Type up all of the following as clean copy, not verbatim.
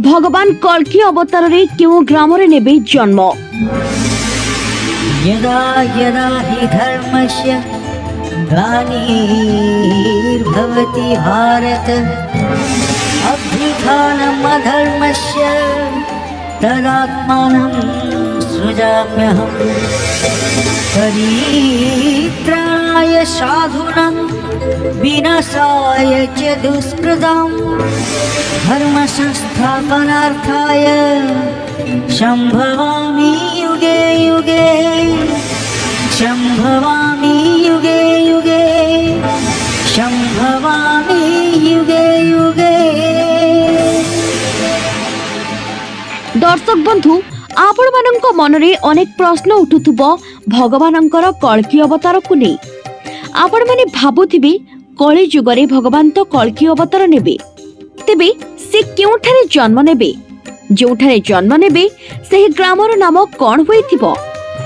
भगवान कल्की अवतार रे क्यों ग्राम रे नेबे जन्म। यदा यदा हि धर्मस्य ग्लानिर्भवति भारत अभ्युत्थानम् अधर्मस्य तदात्मानं सृजाम्यहम् परित्राणाय साधूनां विनाशाय च दुष्कृताम् धर्म संस्थापनार्थाय संभवामि युगे युगे संभवामि युगे युगे संभवामि युगे युगे। दर्शक बंधु आपण मानक मनरे अनेक प्रश्न उठुथुबो भगवानंकर कल्की अवतार को नहीं। आपण माने भाबुथिबे कली जुगरे भगवान तो कल्की अवतार नेबे, तेबे से क्योंठारे जन्म नेबे, जोठारे जन्म नेबे सेही ग्रामर नाम कौन होइथिबो।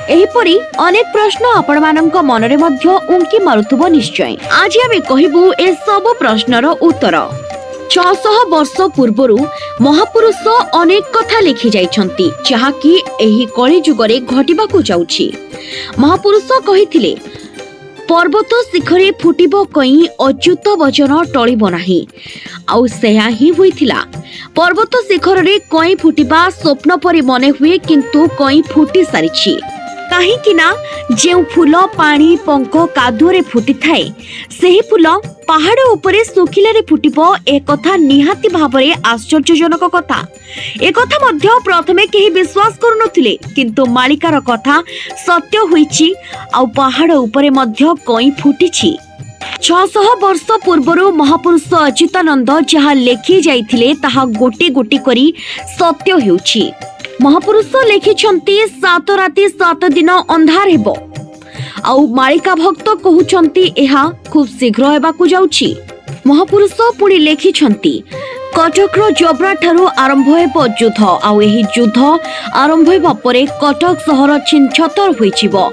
एहिपरि अनेक प्रश्न आपण मानक मनरे मध्य उंकी मारुथुबो निश्चय। आज आमे कहिबु ए सब प्रश्नर उत्तर। 600 वर्ष पूर्वरु महापुरुष अनेक कथा लिखि जाइछंती जहाकी एही कली जुगरे घटिबाकू जाउछि। महापुरुष कहिथिले पर्वत शिखरे फुटिबो कई अच्युत वचन टळिबो नाही। आउ सेहा ही होइथिला। पर्वत शिखर रे कई फुटिबा स्वप्न परि मने हुए किंतु कई फुटी सारिछि। काहेकि ना जे फूल पानी पंख कादुरे फुटी थाए सेही फूल पहाड़ उपरे सुखिला रे फुटिबो ए कथा निहाती भाबरे आश्चर्यजनक कथा। ए कथा मध्य प्रथमे केही विश्वास करुनथिले किंतु मालिकार कथा सत्य होईछि। आ पहाड़ उपरे मध्य कई फुटिछि। 600 वर्ष पूर्वरु महापुरुष अच्युतानंद जहा लेखि जाइथिले ताहा गोटी गोटी करी सत्य हेउछि। महापुरुष लिखिछंती 7 राति 7 दिन अंधार हेबो। आउ मालिका भक्त कहउछंती एहा खूब शीघ्र हेबाकू जाउछि। महापुरुष पुणी लिखिछंती कटक रो जबरा ठारू आरंभ हेबो युद्ध। आउ एही युद्ध आरंभ हेबा परे कटक शहर छिनछतर होइछिबो।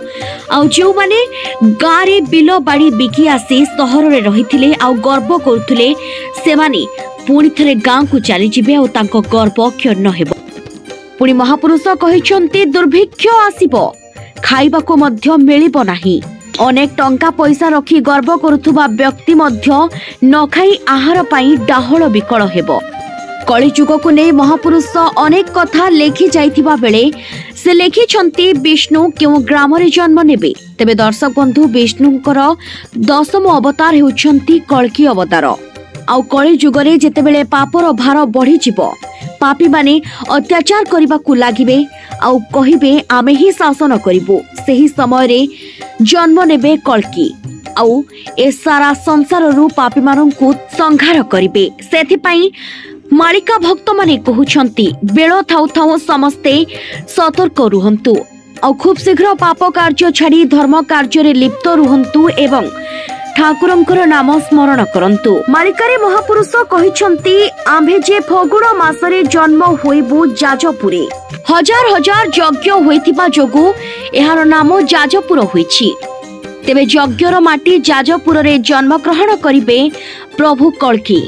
आउ जे माने गारे बिलो बाड़ी बिकी आसी शहर रे रहिथिले आउ गर्व करुथिले से माने पुणी थरे गां को चली जिबे आउ तांको गर्व क्षर्ण हेबो। पुणी महापुरुष कहिछंती दुर्भिक्ष आसीबो, खाइबाको मध्य मिलिबो नाही। अनेक टंका पैसा रखी गर्व करुथुबा व्यक्ति मध्य न खाई आहार पाई डाहळ विकळ हेबो। कली जुग को नै महापुरुष अनेक कथा लेखि जाइथिबा बेले से लेखिछंती विष्णु क्यों ग्राम रे जन्म नेबे। तेबे दर्शक बंधु विष्णुंकर 10म अवतार हेउछंती कल्की अवतार। आउ कली जुगरे जेतेबेले पापर भार बढ़ी जिवो, पापी माने अत्याचार करबा को लागिबे आउ कहिबे आमे ही शासन करिबो, सेही समय रे जन्म नेबे कल्की। आउ ए सारा संसार रु पापी माननकु संहार करिबे। सेथि पई मालिका भक्त माने कहउछंती बेलो थाउ थाउ समस्ते सतर्क रुहंतु आउ खूब शीघ्र पाप कार्य छाड़ी धर्म कार्य रे लिप्त रुहंतु एवं ठाकुरंकर नाम स्मरण करंतु। मालिकारे महापुरुष कहिछंती आम्भे जे फगुण मासरे जन्म होइबु जाजपुरे। हजार हजार यज्ञ होइथिबा जोगु एहार नाम जाजपुर होइछि। तेबे यज्ञर माटी जाजपुर रे जन्म ग्रहण करिबे प्रभु कल्की।